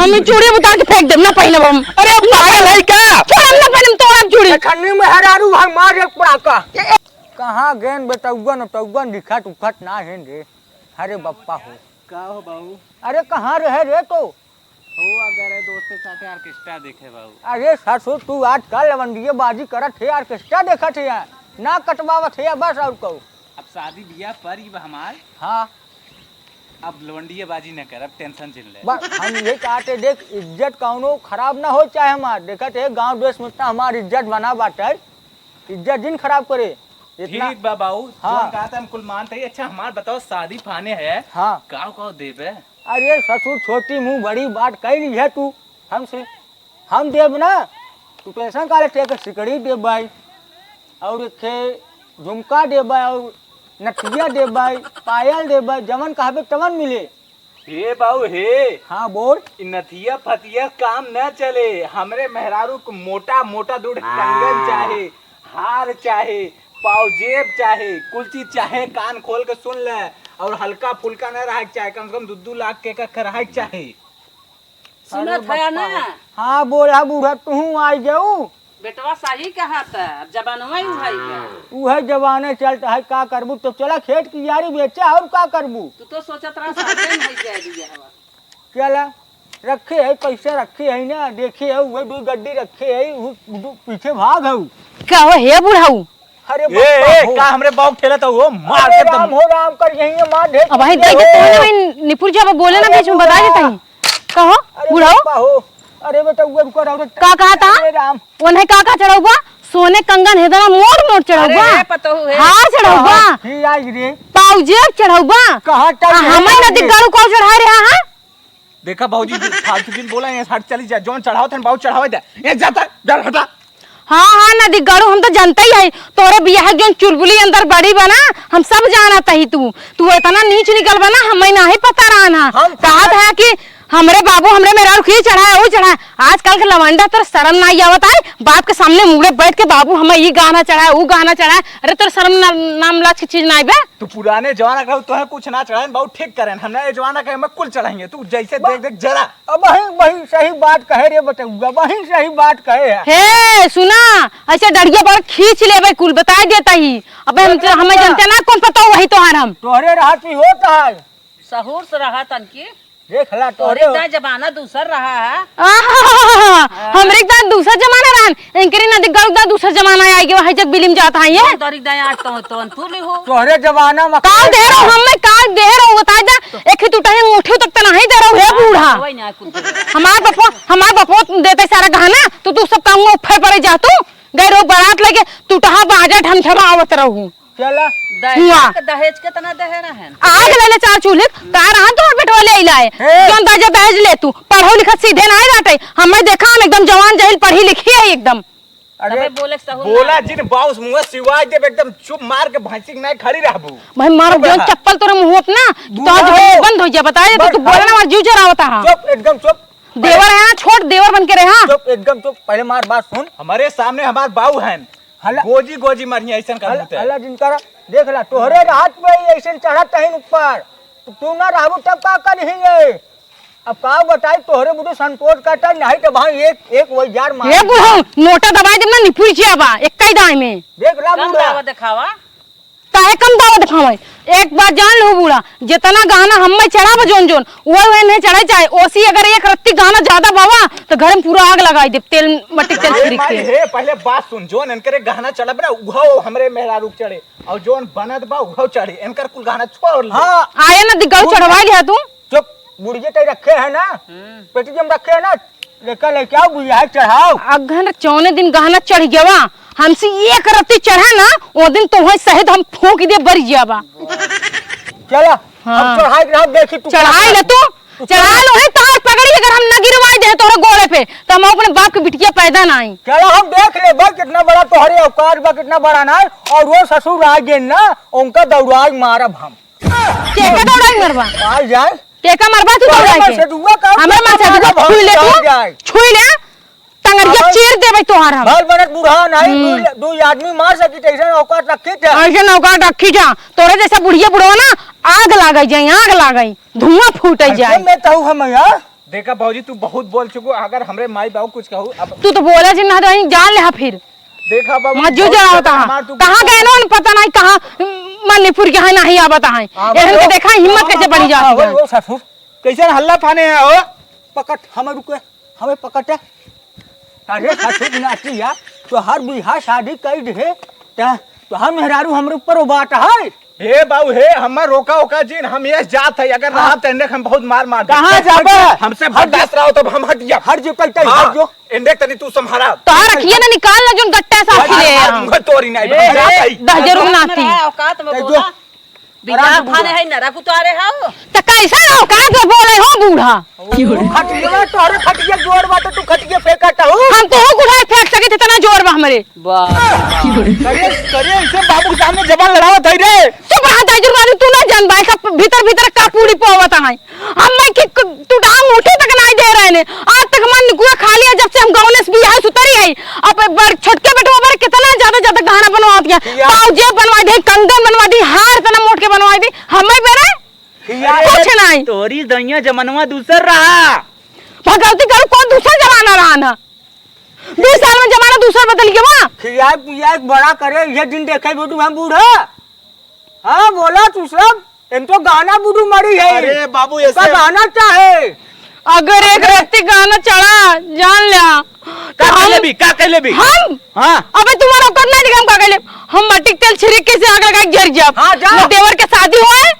हम चूड़ी उतार के फेंक देम ना पहले हम। अरे पागल है क्या? छोड़ हम ना पहले तोड़ चूड़ी। खन्नी में हरारू भाई मार एक पड़ाका। कहाँ गेन बेटौगन दिखत उखत ना है रे। अरे बप्पा हो का हो बाबू? अरे कहाँ रहे रे तो? हो अगर दोस्त के साथ ऑर्केस्ट्रा देखे बाबू। अरे ससुर तू आजकल लवंडिये बाजी करत है ऑर्केस्ट्रा देखत है ना कटवावत है बस और कहू। अब शादी बियाह पर ही हमार। हाँ अब लवंडिये बाजी न कर, अब टेंशन चिल ले। बस हम ये चाहते देख इज्जत कौनो खराब ना हो चाहे हमार देखत है गांव देश में इतना हमार इज्जत बना बाटे इज्जत दिन खराब करे इतना। ठीक बा बाबू। हाँ। जोन कहा था हम कुल मानते ही। अच्छा हमार बताओ शादी फाने है। हाँ काव देबे? अरे ससुर छोटी मुँह बड़ी बात कह ली है तू हमसे। हम देव ना तू टेंशन का लेते सिकड़ी दे भाई और एक झुमका दे भाई और नथिया दे भाई पायल दे भाई जमन कहबे तमन मिले। हे बाबू हे। हाँ बोल। नथिया फतिया काम न चले। हमरे मेहरारू को मोटा मोटा दूध कंगन चाहे, हार चाहे, पाउजेब चाहे, कुल चीज चाहे। कान खोल के सुन ले। और हल्का फुल्का न रहा चाहे, कम से कम 2-2 लाख के का रहा चाहे। सुनत है ना? हाँ बोला बूढ़ा तू आई जाऊ बेटवा सही कहा था जवानवा ही भाई का। वह जवाने चलता है का करबू तो चला खेत की यारी बेचा और का करबू। तू तो सोचत रहा साथे नहीं जाए दिया हवा। चला रखे है पैसे रखे है ना देखे है वह 2 गड्डी रखे है पीछे भाग है क्या हो हे बुढ़ाऊ? अरे का हमरे बाऊ खेला था वो मार के राम हो राम कर यही मार दे। अब भाई देख तो निपुर जी अब बोले ना बीच में बता देता ही। कहो बुढ़ाऊ। अरे बेटा वो रुको रहो का कहा था? राम उन्हें का चढ़ाऊगा? सोने कंगन है ना मोड़ चढ़ाऊगा, हार चढ़ाऊगा, ही आई रे पाउजेब चढ़ाऊगा। कहां तक हमें नदी गाड़ू को चढ़ा रहा है। देखा बाबूजी फालतू दिन बोला है। हट चली जा जोन चढ़ाओ थे बाबू चढ़ावे दे। ये जाता डर हटा। हाँ नदी गाड़ू हम तो जानता ही है। तोरे बियाह जो चुलबुली अंदर बड़ी बना हम सब जानता ही। तू इतना नीच निकल बना हमें नहीं पता रहा ना। कहा था कि हमरे बाबू हमरे मेरा रुखी चढ़ाया वो चढ़ाया। आजकल के लवंडा तो शर्म नहीं आवता है। बाप के सामने मुड़े बैठ के बाबू हमें ये गाना चढ़ाया वो गाना चढ़ाया। अरे तो शर्म नाम लाज की चीज नहीं बे। तू पुराने जमाना का तो है कुछ ना चढ़ाए बाबू ठीक करें। हमने ये जमाना का हम कुल चढ़ाएंगे। तू जैसे देख जरा। अब वही सही बात कहे रे बटुआ वही सही बात कहे है। हे सुना ऐसे डरिया पर खींच लेबे कुल बता देता ही। अब हमें जानते ना कौन पता वही तो हम तोहरे राहत ही होता है सहूर से रहा तनकी देख ला तोहरे जमाना दूसर रहा है। हमरे का दूसरा जमाना रहन इनकरी नदी गरुदा दूसरा जमाना आएगी वहां जब बिलिम जाता है ये तोरी दया तो तू ली हो तोहरे जमाना में काल दे रहा हमें काल दे रहा बता दे। एक ही टूटा है मुट्ठी तक तो नहीं दे रहा है बूढ़ा। हमार बपो देते सारा गहना तू सब काम में उफे पड़े जा। तू गए रो बारात लगे तू टहा बाजा ढमढमा आवत रहू। चला दहेज के तना दहे रहन आग ले ले 4 चूल्हे का रहा तोर बेटवा ले आइलाए जोन दाजा दहेज ले तू पढ़ो लिखत सीधे नहीं रहते। हमें देखा हम एकदम जवान जहिल पढ़ी लिखी है एकदम। अरे बोले सहूर बोला जिन बाउस मुंह सिवाय दे एकदम चुप मार के भैंसी नहीं खड़ी रहबू। भाई मारो जो चप्पल तोरे मुंह अपना तो बंद हो जा बता दे तू बोलना मार जू जरा होता है। चुप एकदम चुप देवर है छोट देवर बन के रहा। चुप एकदम चुप पहले मार बात सुन। हमारे सामने हमार बाऊ हैं गोजी गोजी मरिया ऐसा कर देते अल्लाह जिनका देख ला तोहरे राहत में ऐसे चढ़त है ऊपर तू ना रहबू तब का करेंगे। अब का बताई तोहरे बुढ़े संतोष करता नहीं तो भाई एक वही जार मार ये बुढ़ो नोटा दबाई देना निपुर जियाबा एक कई दाई में देख ला कम बुढ़ा दावा दिखावा काहे कम दावा दिखावे। एक बार जान लो बूढ़ा जितना गाना हमें चढ़ावा जोन जोन वो नहीं चढ़ाई चाहे ओसी अगर एक रत्ती गाना ज्यादा बाबा तो घर में पूरा आग लगाई दे तेल मट्टी तेल छिड़क के। हे पहले बात सुन जोन इनकरे गाना चढ़ब ना उहो हमरे मेहरारू चढ़े और जोन बनत बा उहो चढ़े इनकर कुल गाना छोड़ ले। हां आया ना दिगाऊ चढ़वा लिया तू। चुप बुढ़िया ते रखे है ना पेटी जम रखे है ना लेकर ले क्या बुढ़िया चढ़ाओ। अगर 14 दिन गाना चढ़ गया हमसे एक रत्ती चढ़ा ना वो दिन तुम्हें शहद हम फूंक दे बर जाबा। चला हाँ। अब चढ़ाई रहा देखी तू चढ़ाई ले तू चढ़ा लो है तार पकड़ी अगर हम न गिरवाई दे तोरे गोड़े पे तो हम अपने बाप की बिटिया पैदा ना आई। चलो हम देख ले बा कितना बड़ा तोहरे औकात बा कितना बड़ा ना और वो ससुर आ गए ना उनका दौड़ाई मारब हम। केका दौड़ाई मरबा आ जाए केका मरबा तू दौड़ाई के हमरा मार से छुई ले तू छुई ले टंगरिया चीर देबे तोहार हम। भल बनत बुढ़ा नहीं दू आदमी मार सकी तैसे औकात रखी थे ऐसे औकात रखी जा तोरे जैसा बुढ़िया बुढ़वा ना आग लागई जाए आग लागई धुआं फूटे जाए। मैं कहूं हम यार देखा भाजी तू बहुत बोल चुको, अगर हमरे माई बाबू कुछ कहू अब तू तो बोला जी ना रही, जान ले फिर देखा बाबू मत जो जाओ कहाँ गए ना पता नहीं कहाँ मणिपुर के है नहीं आ बता है एहन के देखा हिम्मत कैसे बढ़ी जाती है। ओ ससुर कैसे हल्ला फाने है हो? पकड़ हमें रुके, हमें पकड़। अरे ससुर नाची यार, तो हर बिहार शादी कर दे तो हम मेहरारू हमरे ऊपर बात है। हे बाबू हे हमर रोका ओका जी, हम ये जात है, अगर रहा तो इंडेक हम बहुत मार मार कहाँ जाबे? हमसे बर्दाश्त रहा हो तब हम हट जा। हर जो कल हाँ, हट जो इंडेक तनी तू संभाला तो रखिए ना निकाल ना जो गट्टा साफ ले तोरी नहीं 10 जरूर नाती औकात में बोला बिना खाने है नरा कुतारे हाओ तो कैसा ना औकात में बोले हो बूढ़ा खटिया तोरे खटिया जोर बात तू खटिया फेंकता हो। हम तो हो कुढ़ाई फेंक सके थे तना जोर बा हमरे करे करे ऐसे बाबू के सामने जबान लड़ावत है रे। चुप रहा दाई जुर्मानी तू ना जान भाई सब भीतर भीतर का पूरी पोवत है हम मैं कि तू टांग उठे तक नहीं दे रहे ने आज तक मन कुआ खा लिया जब से हम गांव ने बियाह सुतरी है। अब छोटके बेटवा पर कितना ज्यादा गहना बनवा दिया, पाव जे बनवा दे, कंगन बनवा दी, हार तना मोट के बनवा दी, हमें बेरे कुछ नहीं। तोरी दैया जमानवा दूसर रहा भगवती करू कौन दूसरा जमाना रहा ना 20 साल में जमाना दूसरा बदल गया वहाँ खिया पिया बड़ा करे ये दिन देखे बेटू हम बूढ़ा। हाँ बोला तू सब इन तो गाना बूढ़ू मरी है। अरे बाबू ऐसा ऐसे गाना चाहे अगर एक व्यक्ति गाना चढ़ा जान लिया का कहले भी का कहले भी हम हां अबे तुम्हारा औकात नहीं दिखा हम का कहले हम मट्टी के तेल छिड़क के से आग लगा के जर जाब। हाँ, जा। ना देवर के शादी होए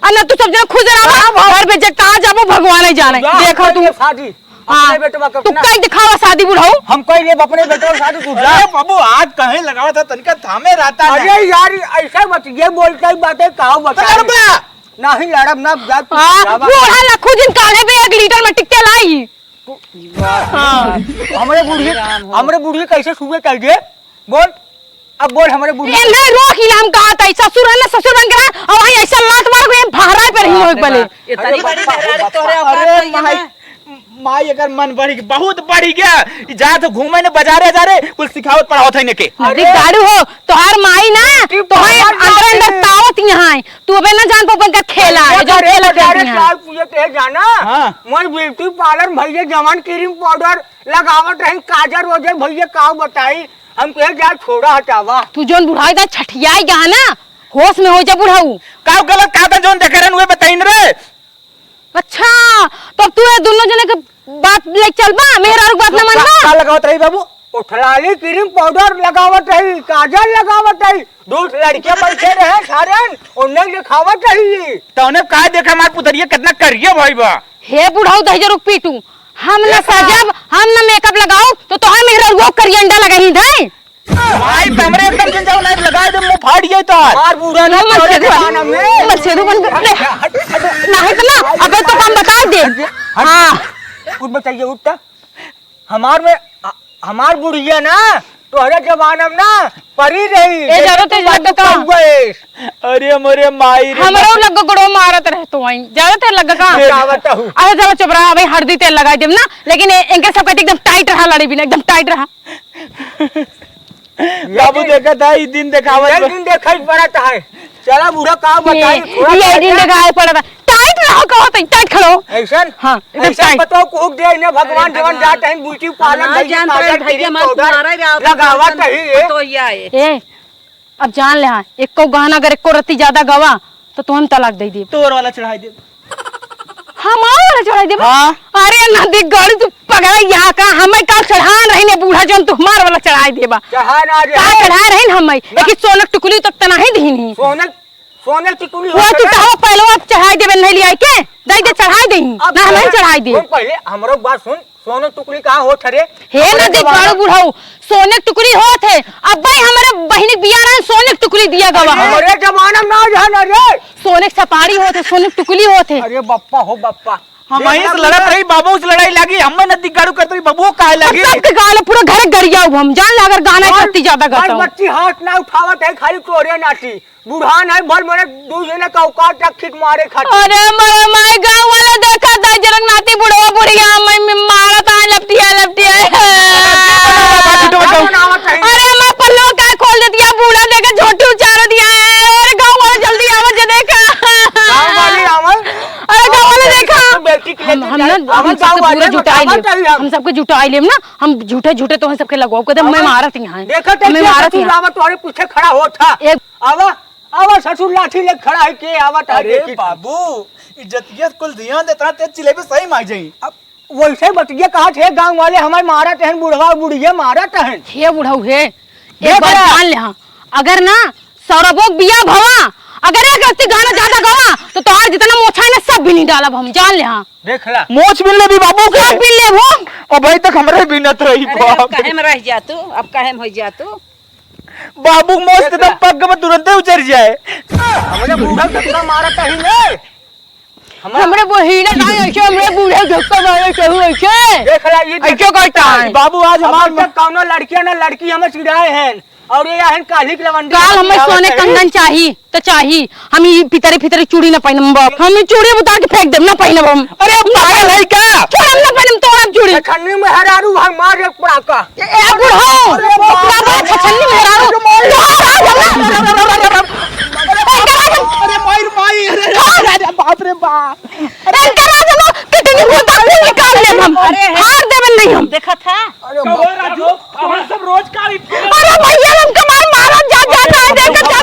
और ना तू सब जन खुद रहा घर पे जब कहां जाबो भगवान ही जाने। देखो तू शादी हां अपने बेटवा का तू कई दिखावा शादी बुढ़ाऊ हम कह लिए अपने बेटवा की शादी तू जा। अरे बाबू आज कहीं लगावा था तनका थामे रहता है। अरे यार ऐसा मत ये बोलते ही बातें कहो बता नहीं लड़ब ना जा तू हां बूढ़ा लखू दिन काले पे 1 लीटर में टिकते लाई। हमरे बूढ़ी कैसे सुबह कर दे बोल अब बोल हमारे बूढ़ी ए नहीं रोक ही हम कहा था ससुर है ना ससुर बन गया और वही ऐसा लात मार के भारा पे रही होए भले इतनी बड़ी मेहरारू तोरे औकात नहीं है। माई अगर मन बढ़ी बहुत बढ़ी गया जा तो घूमे ने बाजारे जा रे कुछ सिखावत पढ़ावत है ने के। अरे गाड़ू हो तोहार माई ना तोहार अंदर अंदर तावत यहाँ है तू अबे ना जान पापन का खेला है जो खेला खेलती है। साल पूछे के जाना हाँ। मैं ब्यूटी पार्लर भैया जवान क्रीम पाउडर लगावत रही काजर वजर भैया का बताई हम कहे जा छोड़ा हटावा तू जोन बुढ़ाई दा छठियाई गया ना होश में हो जा बुढ़ाऊ का गलत का जोन देख रहे हुए बताइन रे। अच्छा तो तू ये दोनों जने के बात ले चल बा मेरा बात ना मानबा का लगावत रही बाबू उठलाली क्रीम पाउडर लगावत रही काजल लगावत रही दूध लड़के बैठे रहे सारे उन्हें दिखावत रही तौने का देखा मार पुतरिया कितना करिए भाई बा। हे बुढ़ाऊ दही रुक पीटू हम ना सजब हम ना मेकअप लगाओ तो तोहार मेरा वो करियंडा लगाई दे भाई कमरे एकदम जिन जाओ लाइट लगा दे मुंह फाड़ गई तो मार बुरा ना मत खाना में मत से बन नहीं तो ना अबे तो काम बता दे। हां कुछ बताइए उठता हमार बुढ़िया ना तो हरे जमाना में ना परी रही ए जरूरत है लग का अरे मोरे माई रे हमरो लग गड़ो मारत रह तो आई ज्यादा तेल लग का बतावत हूं अरे चलो चुप रहा भाई हल्दी तेल लगा देम ना लेकिन इनके सब कहते एकदम टाइट रहा लड़ी बिना एकदम टाइट रहा। बाबू देखा था इस दिन दिखावत एक दिन देखा पड़ता है चला बुढ़ा का बताई ये दिन दिखाई पड़ा था टाइट रहो कहो तो टाइट खड़ो ऐसा हां एकदम ऐसा टाइट बताओ कुछ दे ने भगवान जवन जाते हैं ब्यूटी पार्लर ना जान पर भैया मत मारा रे लगावत है तो ये आए ए अब जान ले हां एक को गाना अगर एक को रत्ती ज्यादा गवा तो तुम तलाक दे दी तोर वाला चढ़ाई दे हम और चढ़ाई दे। हां अरे नदी गड़ी तू पगड़ा यहाँ का हमें का चढ़ान रही ने बूढ़ा जोन तू हमार वाला चढ़ाई देबा जहां ना का चढ़ा रही हम लेकिन सोनक टुकली तक तना ही दीनी सोनल टिकुली वो तू कहो पहले आप चढ़ाई देबे नहीं लिया के दई दे चढ़ाई दे ना हम चढ़ाई दे पहले हमरो बात सुन सोने टुकड़ी कहां होत रे हे नदी गड़ बुढ़ाऊ सोने टुकड़ी होत है अब भाई हमारे बहन बिया रहे सोने टुकड़ी दिया गवा हमारे जमाना में ना जाना रे सोने सपारी होत है सोने टुकड़ी होत है। अरे बप्पा हो बप्पा हम वहीं से लड़त रही बाबू से लड़ाई लगी हम नदी गाड़ू करते बाबू काहे लगी सबके गाल पूरा घर गरिया हम जान ला अगर गाना करती ज्यादा करता हूं बच्ची हाथ ना उठावत है खाली तोरे नाची बुढ़ान है भल मने दू जने का औकात तक खिक मारे खाती अरे मेरे माय गांव वाला देखा था जरंग नाती बुढ़वा बुढ़िया मैं मारत आ लपटिया अरे मैं पल्लो का खोल दे दिया बूढ़ा देखा झोटी उचार दिया अरे गांव वाला जल्दी आवा जे देखा गांव वाली आवन अरे गांव वाला देखा बेटी के हम ना गांव पूरा जुटाई ले हम सबके जुटाई लेम ना हम झूठे झूठे तो हम सबके लगवाओ कहते मैं मारत यहाँ देखा मैं मारत ससुर आवा तुम्हारे पीछे खड़ा हो था एक आवा आवा ससुर लाठी ले खड़ा है के आवा था अरे बाबू इज्जतियत कुल ध्यान देता ते जिलेबी सही मांग जाई। अब वैसे बतिया कहा थे गांव वाले हमारे मारत हैं बुढ़वा बुढ़िया मारत हैं हे बुढ़ऊ हे देख एक बात रहा। जान ले हाँ अगर ना सौरभोग बिया भवा अगर एक रस्ती गाना ज्यादा गवा तो तोहार जितना मोछा है ना सब भी नहीं डालब हम जान ले हाँ देख ला मोच मिलने भी बाबू के सब भी ले वो अब भाई तक हमरे बिनत रही अरे अब काहे में रह जा तू अब काहे में हो जा तू बाबू मोच के दम पग में तुरंत ही उतर जाए। हमने बूढ़ा कितना मारत है ने हमरे बहिना नहीं ऐसे हमरे बूढ़े धक्का मारे कहू ऐसे देख ला ये ऐसे कहता है बाबू आज हमार हमार तक कौनो लड़कियां ना लड़की हमें चिढ़ाए हैं और ये आहन काली के लवंडी काल हमें सोने कंगन चाहिए तो चाहिए हम ये पितरे पितरे चूड़ी ना पहनम बाप हम ये चूड़ी उतार के फेंक देम ना पहनब हम अरे पागल है क्या? छोड़ हम ना पहनम तोड़म चूड़ी छन्नी में हरारू भाग मार एक पड़ाका ए बुढ़ो बाबा छछन्नी मेहरारू अरे माई माई अरे बाप रे बाप कितनी भूत निकाल ले हम अरे हार देवन नहीं हम देखा था राजू हम सब रोज काली अरे भैया हमको मारो जा जाता है देख जा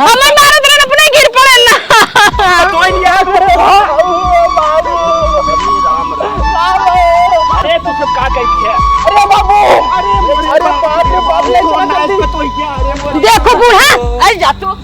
हमें मारो तेरे अपने गिर पड़े ना कोई याद बाबू अरे तू सब का कही है अरे बाबू अरे बाप रे बाप ले तो क्या अरे देखो बूढ़ा अरे जा तू